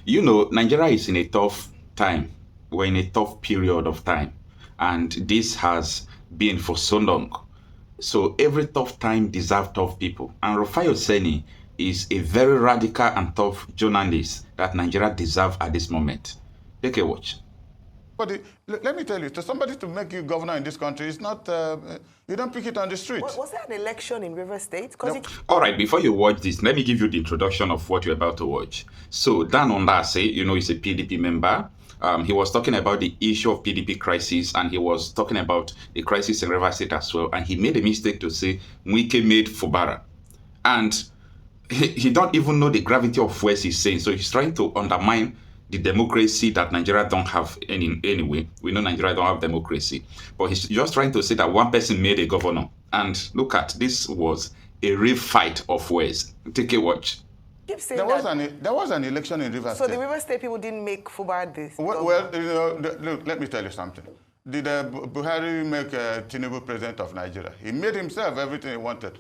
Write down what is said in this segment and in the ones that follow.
You know, Nigeria is in a tough time. We're in a tough period of time. And this has been for so long. So every tough time deserves tough people. And Rufai Oseni is a very radical and tough journalist that Nigeria deserves at this moment. Take a watch. But let me tell you, to somebody to make you governor in this country, it's not, you don't pick it on the street. Was there an election in River State? No. All right, before you watch this, let me give you the introduction of what you're about to watch. So Dan Ulasi, you know, is a PDP member. He was talking about the issue of PDP crisis, and he was talking about the crisis in River State as well. And he made a mistake to say Wike made Fubara. And he don't even know the gravity of what he's saying. So he's trying to undermine the democracy that Nigeria don't have anyway. We know Nigeria don't have democracy. But he's just trying to say that one person made a governor. And look at, this was a real fight of words. Take a watch. There was an election in River State. So the River State people didn't make Fubara this? Well, you know, look, let me tell you something. Did Buhari make Tinubu president of Nigeria? He made himself everything he wanted.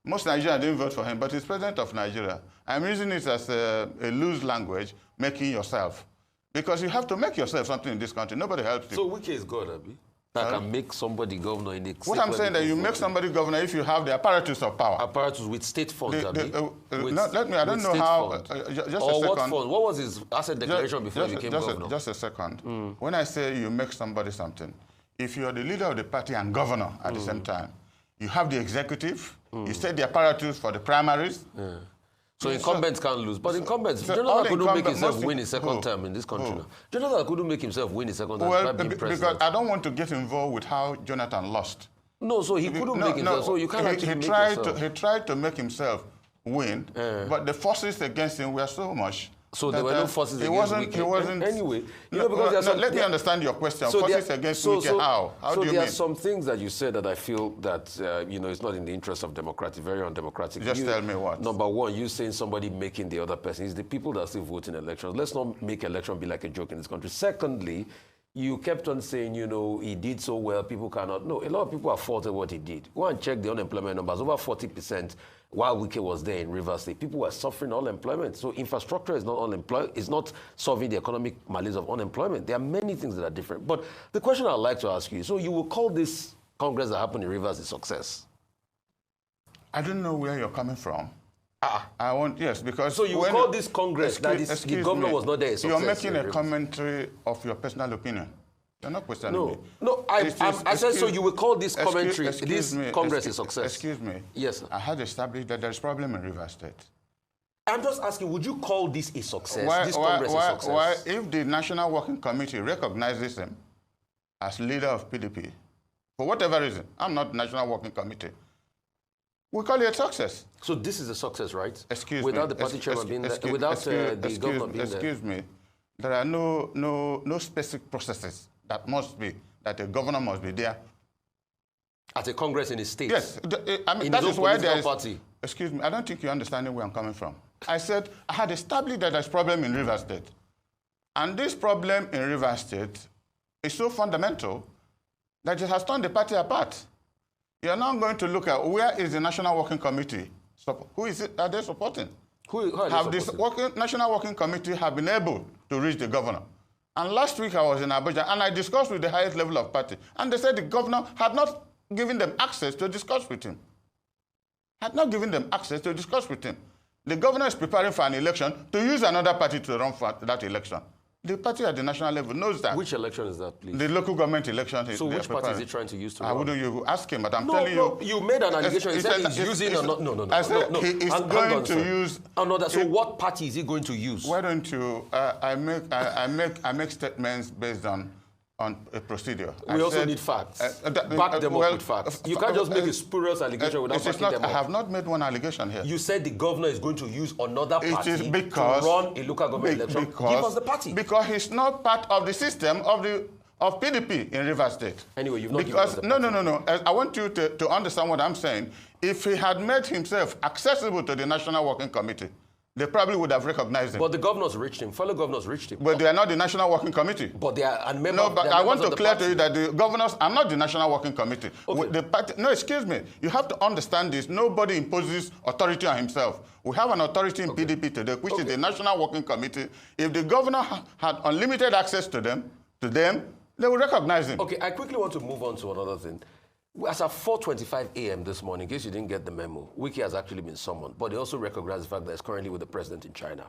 Most Nigerians didn't vote for him, but he's president of Nigeria. I'm using it as a loose language, making yourself. Because you have to make yourself something in this country. Nobody helps you. So which is God, Abi? That can make somebody governor in the... What I'm saying that you make somebody governor if you have the apparatus of power. Apparatus with state funds, Abi? I don't know how... Just a second. What funds? What was his asset declaration before he became governor? Just a second. When I say you make somebody something, if you're the leader of the party and governor at the same time, you have the executive, you set the apparatus for the primaries. So incumbents can't lose. But incumbents, Jonathan couldn't make himself win his second term in this country now. Jonathan couldn't make himself win his second term. Well, because I don't want to get involved with how Jonathan lost. No, so he couldn't make himself. So you can't actually make yourself. He tried to make himself win, but the forces against him were so much. So there were no forces against Wike. He wasn't. Anyway, let me understand your question. Forces against Wike, how? How do you mean? So there are some things that you said that I feel that you know, it's not in the interest of democracy, very undemocratic. Just tell me what. Number one, you saying somebody making the other person. It's the people that still vote in elections. Let's not make election be like a joke in this country. Secondly, you kept on saying, you know, he did so well, people cannot. No, a lot of people have faulted what he did. Go and check the unemployment numbers, over 40%. While Wike was there in Rivers State, people were suffering unemployment. So infrastructure is not solving the economic malaise of unemployment. There are many things that are different. But the question I'd like to ask you, so you will call this Congress that happened in Rivers a success? I don't know where you're coming from. Yes, because... So you will call this Congress the governor was not there a success? You're making a commentary of your personal opinion. You're not questioning me. No, I said so you will call this commentary, this Congress a success? Excuse me. Yes, sir. I had established that there's problem in River State. I'm just asking, would you call this a success, this Congress a success? Why, if the National Working Committee recognizes him as leader of PDP, for whatever reason, I'm not National Working Committee, we call it a success. So this is a success, right? Excuse me. Without the party chairman being there, without the governor being there. Excuse me. There are no specific processes that a governor must be there. At a Congress in his state? Yes. I mean, that is why there is... Party. Excuse me, I don't think you're understanding where I'm coming from. I said I had established that there's problem in River State. And this problem in River State is so fundamental that it has torn the party apart. You're now going to look at where is the National Working Committee? Who is it? Are they supporting? Who are they supporting? National Working Committee have been able to reach the governor. And last week I was in Abuja and I discussed with the highest level of party. And they said the governor had not given them access to discuss with him. Had not given them access to discuss with him. The governor is preparing for an election to use another party to run for that election. The party at the national level knows that. Which election is that, please? The local government election. So which party is he trying to use to run? Wouldn't you ask him, but I'm telling you. No, you made an allegation. He said he's using... No. I said he is going to use... So what party is he going to use? Why don't you... I make statements based on a procedure. We also need facts. Back them up with facts. You can't just make a spurious allegation without backing them up. I have not made one allegation here. You said the governor is going to use another party to run a local government election. Give us the party. Because he's not part of the system of PDP in River State. Anyway, you've not given us the party. No. I want you to understand what I'm saying. If he had made himself accessible to the National Working Committee, they probably would have recognized him. But the governors reached him. Fellow governors reached him. But they are not the National Working Committee. But they are and members. No, but I want to clear party. to you that the governors are not the National Working Committee. Okay. The party, no, excuse me. You have to understand this. Nobody imposes authority on himself. We have an authority in PDP today, which is the National Working Committee. If the governor had unlimited access to them, they will recognize him. Okay, I quickly want to move on to another thing. As at 4:25 a.m. this morning, in case you didn't get the memo, Wiki has actually been summoned, but they also recognize the fact that it's currently with the president in China.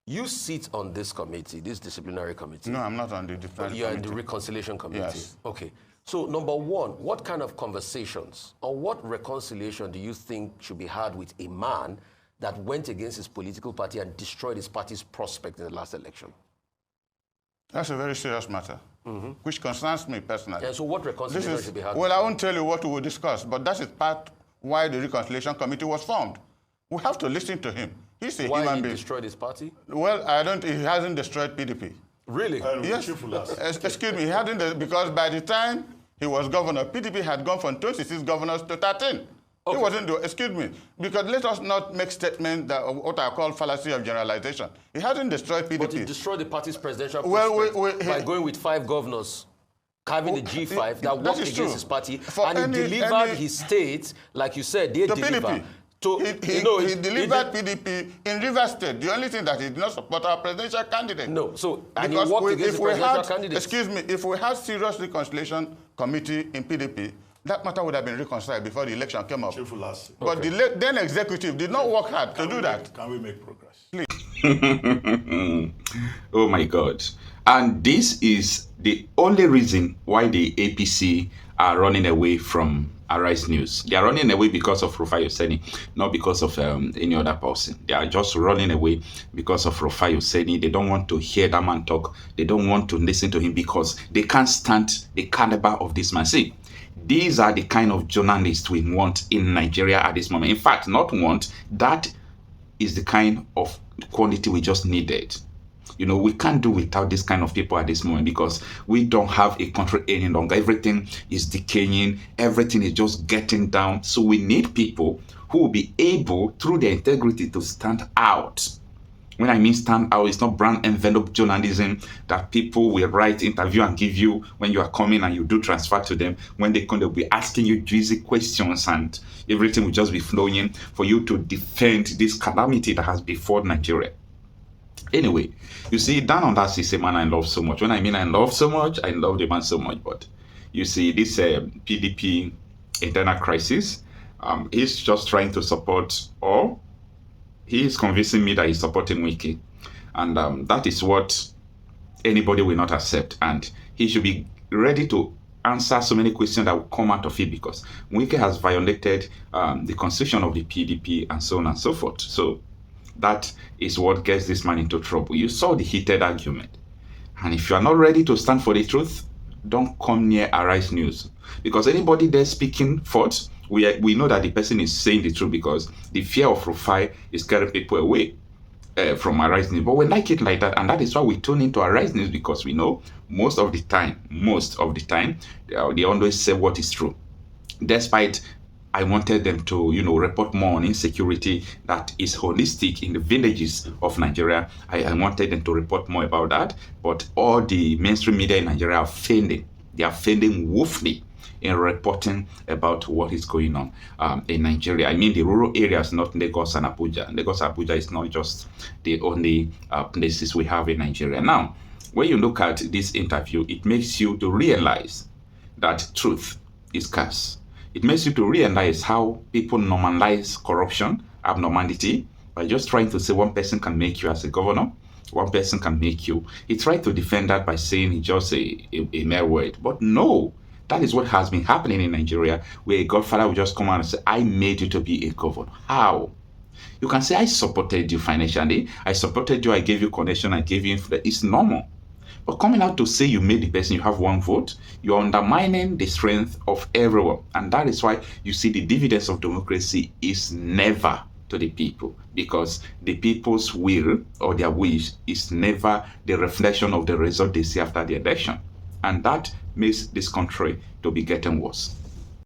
You sit on this committee, this disciplinary committee. No, I'm not on the disciplinary You're committee. in the reconciliation committee. Yes. Okay. So number one, what kind of conversations or what reconciliation do you think should be had with a man that went against his political party and destroyed his party's prospect in the last election? That's a very serious matter, which concerns me personally. And so what reconciliation should be had? Well, I won't tell you what we will discuss, but that is part why the Reconciliation Committee was formed. We have to listen to him. He's a Why human he being. destroyed his party? Well, he hasn't destroyed PDP. Really? Yes. Excuse me, he hadn't, because by the time he was governor, PDP had gone from 26 governors to 13. Okay. He wasn't, excuse me, because let us not make statements that what I call fallacy of generalization. He hadn't destroyed PDP. But he destroyed the party's presidential Well, prospect by going with 5 governors, having the G5 that worked against his party, and he delivered his state, like you said, they delivered. He delivered PDP in Rivers State. The only thing that he did not support our presidential candidate. No, so and he worked against the presidential candidate. Excuse me, if we had serious reconciliation committee in PDP, that matter would have been reconciled before the election came up. Ulasi. But the then executive did not work hard to do that. Can we make progress? Oh my God. And this is the only reason why the APC are running away from Arise News. They are running away because of Rufai Oseni, not because of any other person. They are just running away because of Rufai Oseni. They don't want to hear that man talk. They don't want to listen to him because they can't stand the caliber of this man. See, these are the kind of journalists we want in Nigeria at this moment. In fact, not want, that is the kind of quality we just needed. You know, we can't do without this kind of people at this moment because we don't have a country any longer. Everything is decaying. Everything is just getting down. So we need people who will be able, through their integrity, to stand out. When I mean stand out, it's not brown envelope journalism that people will write, interview, and give you when you are coming and you do transfer to them. When they come, they'll be asking you juicy questions and everything will just be flowing for you to defend this calamity that has befallen Nigeria. Anyway, you see, Dan Ondas is a man I love so much. When I mean I love so much, I love the man so much. But you see, this PDP internal crisis, he's just trying to support, or he is convincing me that he's supporting Wiki. And that is what anybody will not accept. And he should be ready to answer so many questions that will come out of it because Wiki has violated the constitution of the PDP and so on and so forth. So that is what gets this man into trouble. You saw the heated argument. And if you are not ready to stand for the truth, don't come near Arise News. Because anybody there speaking forth, we know that the person is saying the truth because the fear of Rufai is scaring people away from Arise News. But we like it like that. And that is why we tune into Arise News because we know most of the time, they always say what is true. Despite I wanted them to, report more on insecurity that is holistic in the villages of Nigeria. I wanted them to report more about that. But all the mainstream media in Nigeria are failing. They are failing woefully in reporting about what is going on in Nigeria. I mean the rural areas, not Lagos and Abuja. Lagos and Abuja is not just the only places we have in Nigeria. Now, when you look at this interview, it makes you to realize that truth is scarce. It makes you to realize how people normalize corruption, abnormality, by just trying to say one person can make you as a governor, one person can make you. He tried to defend that by saying it's just a mere word. But no, that is what has been happening in Nigeria, where a godfather will just come out and say, I made you to be a governor. How? You can say, I supported you financially, I supported you, I gave you connection, I gave you influence. It's normal. But coming out to say you made the person, you have one vote, you're undermining the strength of everyone. And that is why you see the dividends of democracy is never to the people, because the people's will or their wish is never the reflection of the result they see after the election. And that makes this country to be getting worse.